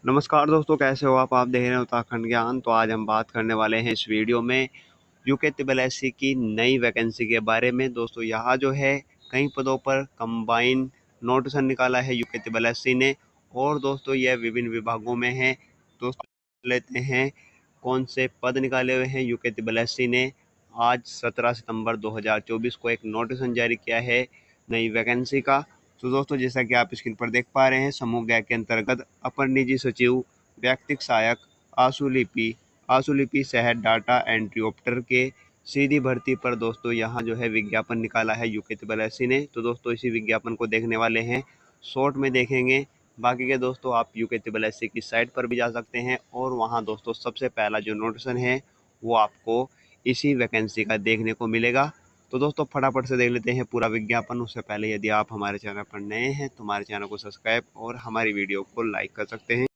नमस्कार दोस्तों, कैसे हो आप देख रहे हैं उत्तराखंड ज्ञान। तो आज हम बात करने वाले हैं इस वीडियो में यूके ट्रिपल एससी की नई वैकेंसी के बारे में। दोस्तों यहाँ जो है कई पदों पर कंबाइन नोटिफिकेशन निकाला है यूके ट्रिपल एससी ने, और दोस्तों यह विभिन्न विभागों में है। दोस्तों लेते हैं कौन से पद निकाले हुए हैं यूके ट्रिपल एससी ने। आज 17 सितंबर 2024 को एक नोटिफिकेशन जारी किया है नई वैकेंसी का। तो दोस्तों जैसा कि आप स्क्रीन पर देख पा रहे हैं, समूह ग के अंतर्गत अपर निजी सचिव, व्यक्तिक सहायक, आशुलिपि सह डाटा एंट्री ऑपरेटर के सीधी भर्ती पर दोस्तों यहाँ जो है विज्ञापन निकाला है यूके ट्रिपल एससी ने। तो दोस्तों इसी विज्ञापन को देखने वाले हैं, शॉर्ट में देखेंगे। बाकी के दोस्तों आप यूके ट्रिपल एससी की साइट पर भी जा सकते हैं, और वहाँ दोस्तों सबसे पहला जो नोटिफिकेशन है वो आपको इसी वैकेंसी का देखने को मिलेगा। तो दोस्तों फटाफट से देख लेते हैं पूरा विज्ञापन। उससे पहले यदि आप हमारे चैनल पर नए हैं तो हमारे चैनल को सब्सक्राइब और हमारी वीडियो को लाइक कर सकते हैं।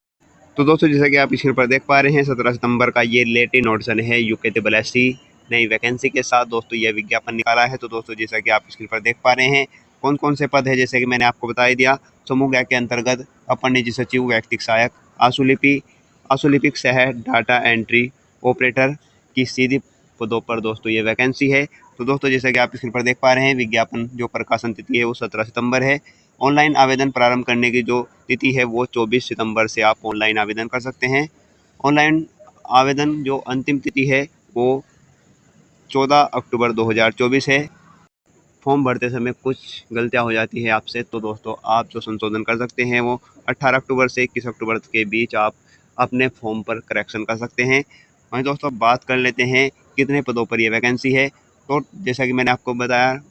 तो दोस्तों जैसा कि आप स्क्रीन पर देख पा रहे हैं, 17 सितंबर का ये लेटेस्ट नोटिफिकेशन है यूके ट्रिपल एससी नई वैकेंसी के साथ दोस्तों यह विज्ञापन निकाला है। तो दोस्तों जैसा कि आप स्क्रीन पर देख पा रहे हैं कौन कौन से पद है, जैसे कि मैंने आपको बता ही दिया। समूह ग के अंतर्गत अपर निजी सचिव, व्यक्तिक सहायक, आशुलिपिक सह डाटा एंट्री ऑपरेटर की सीधी पदों पर दोस्तों ये वैकेंसी है। तो दोस्तों जैसा कि आप स्क्रीन पर देख पा रहे हैं, विज्ञापन जो प्रकाशन तिथि है वो 17 सितंबर है। ऑनलाइन आवेदन प्रारंभ करने की जो तिथि है वो 24 सितंबर से आप ऑनलाइन आवेदन कर सकते हैं। ऑनलाइन आवेदन जो अंतिम तिथि है वो 14 अक्टूबर 2024 है। फॉर्म भरते समय कुछ गलतियां हो जाती है आपसे, तो दोस्तों आप जो संशोधन कर सकते हैं वो 18 अक्टूबर से 21 अक्टूबर के बीच आप अपने फॉर्म पर करेक्शन कर सकते हैं। वहीं दोस्तों बात कर लेते हैं कितने पदों पर ये वैकेंसी है। तो जैसा कि मैंने आपको बताया,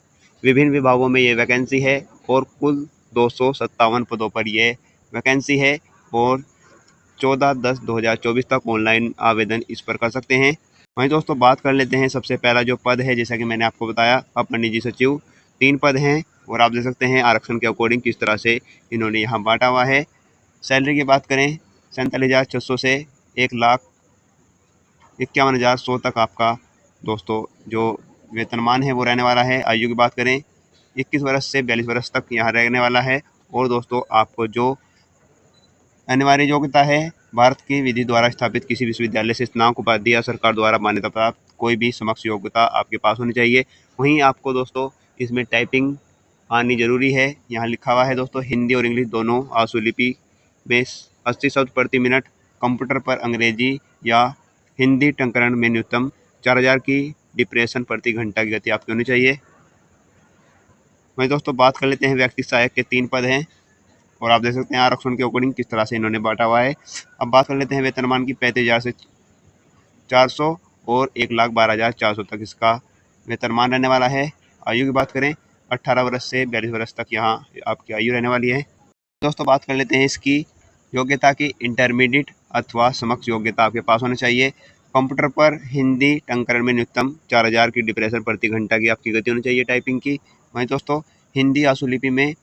विभिन्न विभागों में ये वैकेंसी है, और कुल 257 पदों पर ये वैकेंसी है, और 14/10/2024 तक ऑनलाइन आवेदन इस पर कर सकते हैं। वहीं दोस्तों बात कर लेते हैं सबसे पहला जो पद है, जैसा कि मैंने आपको बताया अपर निजी सचिव, 3 पद हैं, और आप देख सकते हैं आरक्षण के अकॉर्डिंग किस तरह से इन्होंने यहाँ बांटा हुआ है। सैलरी की बात करें 47,600 से 1,51,100 तक आपका दोस्तों जो वेतनमान है वो रहने वाला है। आयु की बात करें 21 वर्ष से 42 वर्ष तक यहाँ रहने वाला है। और दोस्तों आपको जो अनिवार्य योग्यता है, भारत की विधि द्वारा स्थापित किसी विश्वविद्यालय से स्नातक उपाधि या सरकार द्वारा मान्यता प्राप्त कोई भी समकक्ष योग्यता आपके पास होनी चाहिए। वहीं आपको दोस्तों इसमें टाइपिंग आनी जरूरी है। यहाँ लिखा हुआ है दोस्तों हिंदी और इंग्लिश दोनों आशुलिपि में 80 शब्द प्रति मिनट, कंप्यूटर पर अंग्रेजी या हिंदी टंकरण में न्यूनतम 4000 की डिप्रेशन प्रति घंटा की गति आपकी होनी चाहिए। वहीं दोस्तों बात कर लेते हैं व्यक्तिक सहायक के 3 पद हैं, और आप देख सकते हैं आरक्षण के अकॉर्डिंग किस तरह से इन्होंने बांटा हुआ है। अब बात कर लेते हैं वेतनमान की 35,000 से 400 और 1,12,400 तक इसका वेतनमान रहने वाला है। आयु की बात करें 18 वर्ष से 42 वर्ष तक यहाँ आपकी आयु रहने वाली है। दोस्तों बात कर लेते हैं इसकी योग्यता की, इंटरमीडिएट अथवा समकक्ष योग्यता आपके पास होनी चाहिए। कंप्यूटर पर हिंदी टंकरण में न्यूनतम 4000 की डिप्रेशन प्रति घंटा की आपकी गति होनी चाहिए टाइपिंग की। वहीं दोस्तों हिंदी आशुलिपि में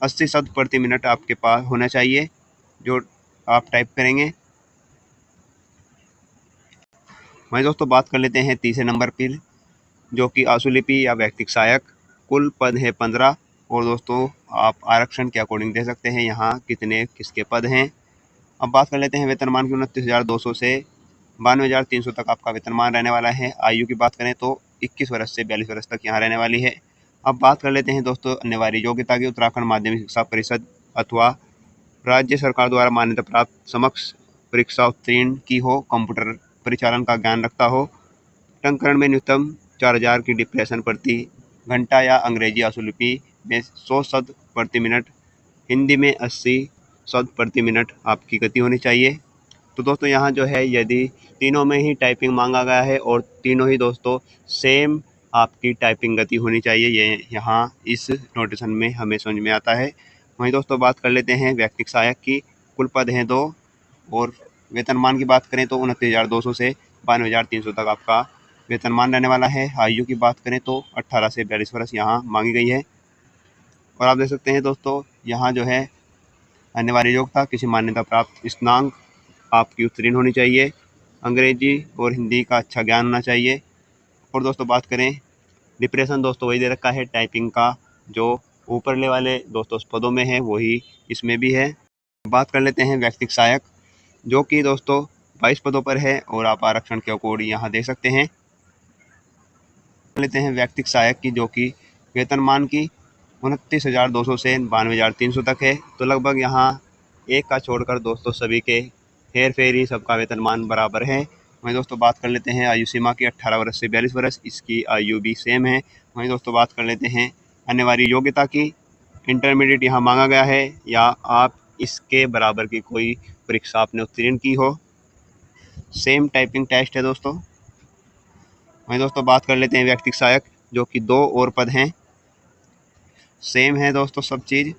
80 शब्द प्रति मिनट आपके पास होना चाहिए जो आप टाइप करेंगे। वहीं दोस्तों बात कर लेते हैं तीसरे नंबर पर, जो कि आशुलिपि या व्यक्तिक सहायक। कुल पद है 15, और दोस्तों आप आरक्षण के अकॉर्डिंग दे सकते हैं यहाँ कितने किसके पद हैं। अब बात कर लेते हैं वेतनमान की, 29,200 से 92,300 तक आपका वेतनमान रहने वाला है। आयु की बात करें तो 21 वर्ष से 42 वर्ष तक यहाँ रहने वाली है। अब बात कर लेते हैं दोस्तों अनिवार्य योग्यता की, उत्तराखंड माध्यमिक शिक्षा परिषद अथवा राज्य सरकार द्वारा मान्यता प्राप्त समकक्ष परीक्षा उत्तीर्ण की हो, कंप्यूटर परिचालन का ज्ञान रखता हो, टंकरण में न्यूनतम 4000 की डिप्रेशन प्रति घंटा या अंग्रेजी आशुलिपि में 100 शब्द प्रति मिनट, हिंदी में 80 शब्द प्रति मिनट आपकी गति होनी चाहिए। तो दोस्तों यहाँ जो है यदि तीनों में ही टाइपिंग मांगा गया है, और तीनों ही दोस्तों सेम आपकी टाइपिंग गति होनी चाहिए, ये यहाँ इस नोटिफिकेशन में हमें समझ में आता है। वहीं दोस्तों बात कर लेते हैं व्यक्तिक सहायक की। कुल पद हैं 2, और वेतनमान की बात करें तो 29,200 से 92,300 तक आपका वेतनमान रहने वाला है। आयु की बात करें तो 18 से 42 वर्ष यहाँ मांगी गई है। और आप देख सकते हैं दोस्तों यहाँ जो है अनिवार्य योग्यता किसी मान्यता प्राप्त स्नातक आपकी उत्तीर्ण होनी चाहिए, अंग्रेजी और हिंदी का अच्छा ज्ञान होना चाहिए। और दोस्तों बात करें डिप्रेशन, दोस्तों वही दे रखा है टाइपिंग का, जो ऊपरले वाले दोस्तों पदों में है वही इसमें भी है। बात कर लेते हैं व्यक्तिगत सहायक, जो कि दोस्तों 22 पदों पर है और आप आरक्षण के अकॉर्डिंग यहाँ देख सकते हैं। लेते हैं व्यक्तिगत सहायक की, जो कि वेतनमान की 29,200 से 92,300 तक है। तो लगभग यहाँ एक का छोड़कर दोस्तों सभी के हेर फेर ही सबका वेतनमान बराबर है। वहीं दोस्तों बात कर लेते हैं आयु सीमा की, 18 वर्ष से 42 वर्ष, इसकी आयु भी सेम है। वहीं दोस्तों बात कर लेते हैं अनिवार्य योग्यता की, इंटरमीडिएट यहाँ मांगा गया है या आप इसके बराबर की कोई परीक्षा आपने उत्तीर्ण की हो। सेम टाइपिंग टेस्ट है दोस्तों। वहीं दोस्तों बात कर लेते हैं व्यक्तिगत सहायक, जो कि 2 और पद हैं, सेम है दोस्तों सब चीज़।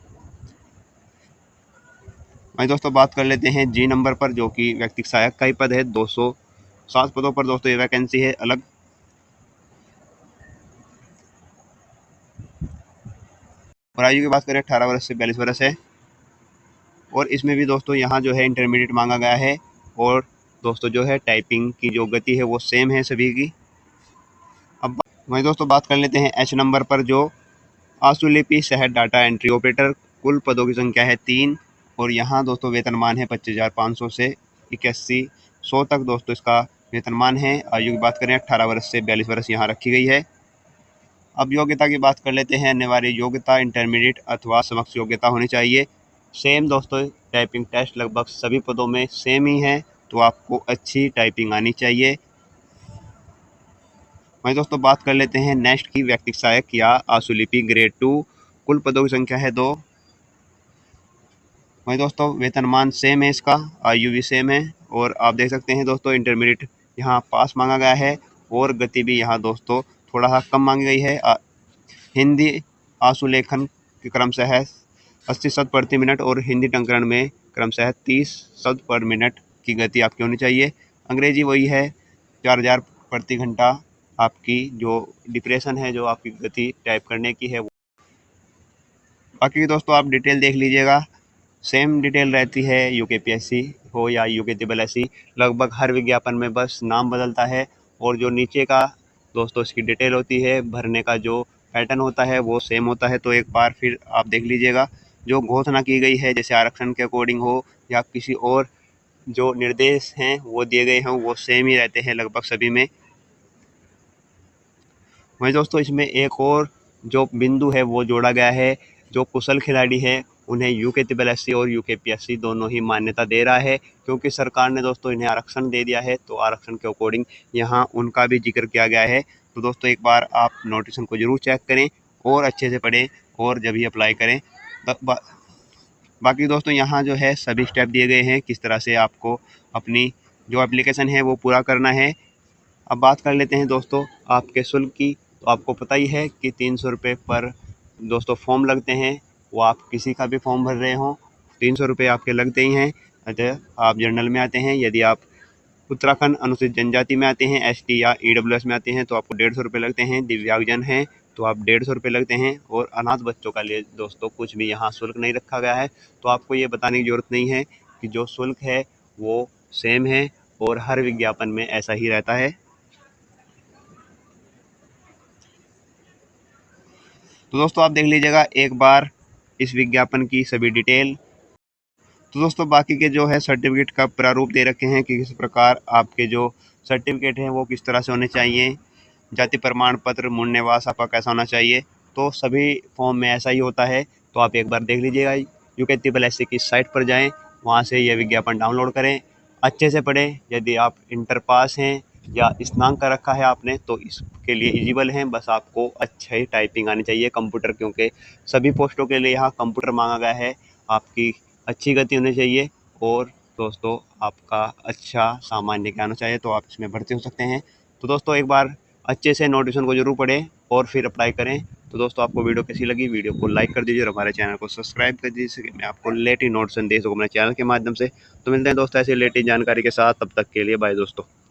वहीं दोस्तों बात कर लेते हैं जी नंबर पर, जो कि व्यक्तिगत सहायक का ही पद है। 207 पदों पर दोस्तों ये वैकेंसी है अलग। और आयु की बात करें 18 वर्ष से 42 वर्ष है। और इसमें भी दोस्तों यहाँ जो है इंटरमीडिएट मांगा गया है और दोस्तों जो है टाइपिंग की जो गति है वो सेम है सभी की। अब वहीं दोस्तों बात कर लेते हैं एच नंबर पर, जो आशुलिपि सह डाटा एंट्री ऑपरेटर। कुल पदों की संख्या है 3 और यहाँ दोस्तों वेतनमान है 25,500 से 8100 तक दोस्तों इसका वेतनमान है। आयु की बात करें 18 वर्ष से 42 वर्ष यहाँ रखी गई है। अब योग्यता की बात कर लेते हैं। अनिवार्य योग्यता इंटरमीडिएट अथवा समकक्ष योग्यता होनी चाहिए। सेम दोस्तों टाइपिंग टेस्ट लगभग सभी पदों में सेम ही है, तो आपको अच्छी टाइपिंग आनी चाहिए। वहीं दोस्तों बात कर लेते हैं नेक्स्ट की, व्यक्तिगत सहायक या आशुलिपि ग्रेड 2। कुल पदों की संख्या है 2। वहीं दोस्तों वेतनमान सेम है इसका, आयु भी सेम है। और आप देख सकते हैं दोस्तों इंटरमीडिएट यहाँ पास मांगा गया है और गति भी यहाँ दोस्तों थोड़ा सा कम मांगी गई है। हिंदी आशुलेखन के क्रमशः 80 शब्द प्रति मिनट और हिंदी टंकरण में क्रमशः 30 शब्द पर मिनट की गति आपकी होनी चाहिए। अंग्रेजी वही है 4000 प्रति घंटा। आपकी जो डिप्रेशन है, जो आपकी गति टाइप करने की है, बाकी दोस्तों आप डिटेल देख लीजिएगा। सेम डिटेल रहती है यूकेपीएससी हो या यूके लगभग हर विज्ञापन में बस नाम बदलता है और जो नीचे का दोस्तों इसकी डिटेल होती है, भरने का जो पैटर्न होता है वो सेम होता है। तो एक बार फिर आप देख लीजिएगा। जो घोषणा की गई है, जैसे आरक्षण के अकॉर्डिंग हो या किसी और जो निर्देश हैं वो दिए गए हैं, वो सेम ही रहते हैं लगभग सभी में। वहीं दोस्तों इसमें एक और जो बिंदु है वो जोड़ा गया है, जो कुशल खिलाड़ी है उन्हें यूके और यूकेपीएससी दोनों ही मान्यता दे रहा है, क्योंकि सरकार ने दोस्तों इन्हें आरक्षण दे दिया है। तो आरक्षण के अकॉर्डिंग यहाँ उनका भी जिक्र किया गया है। तो दोस्तों एक बार आप नोटिफिकेशन को जरूर चेक करें और अच्छे से पढ़ें और जब ही अप्लाई करें। बाकी दोस्तों यहाँ जो है सभी स्टेप दिए गए हैं, किस तरह से आपको अपनी जो एप्लीकेशन है वो पूरा करना है। अब बात कर लेते हैं दोस्तों आपके शुल्क की। तो आपको पता ही है कि 300 रुपये पर दोस्तों फॉर्म लगते हैं। वो आप किसी का भी फॉर्म भर रहे हों, 300 रुपये आपके लगते ही हैं। अगर आप जनरल में आते हैं, यदि आप उत्तराखंड अनुसूचित जनजाति में आते हैं, एसटी या ईडब्ल्यूएस में आते हैं, तो आपको 150 रुपये लगते हैं। दिव्यांगजन हैं तो आप 150 रुपये लगते हैं। और अनाथ बच्चों का लिए दोस्तों कुछ भी यहाँ शुल्क नहीं रखा गया है। तो आपको ये बताने की ज़रूरत नहीं है कि जो शुल्क है वो सेम है और हर विज्ञापन में ऐसा ही रहता है। तो दोस्तों आप देख लीजिएगा एक बार इस विज्ञापन की सभी डिटेल। तो दोस्तों बाकी के जो है सर्टिफिकेट का प्रारूप दे रखे हैं कि किस प्रकार आपके जो सर्टिफिकेट हैं वो किस तरह से होने चाहिए। जाति प्रमाण पत्र, मूल निवास आपका कैसा होना चाहिए, तो सभी फॉर्म में ऐसा ही होता है। तो आप एक बार देख लीजिएगा, यूके की साइट पर जाएँ, वहाँ से यह विज्ञापन डाउनलोड करें, अच्छे से पढ़ें। यदि आप इंटर पास हैं या स्नातक का रखा है आपने, तो इसके लिए एलिजिबल हैं। बस आपको अच्छी टाइपिंग आनी चाहिए कंप्यूटर, क्योंकि सभी पोस्टों के लिए यहाँ कंप्यूटर मांगा गया है। आपकी अच्छी गति होनी चाहिए और दोस्तों आपका अच्छा सामान्य ज्ञान होना चाहिए, तो आप इसमें भर्ती हो सकते हैं। तो दोस्तों एक बार अच्छे से नोटिफिकेशन को जरूर पढ़ें और फिर अप्लाई करें। तो दोस्तों आपको वीडियो कैसी लगी, वीडियो को लाइक कर दीजिए और हमारे चैनल को सब्सक्राइब कर दीजिए। मैं आपको लेटेस्ट नोटिफिकेशन दे सकूँ अपने चैनल के माध्यम से। तो मिलते हैं दोस्तों ऐसे लेटेस्ट जानकारी के साथ, तब तक के लिए बाय दोस्तों।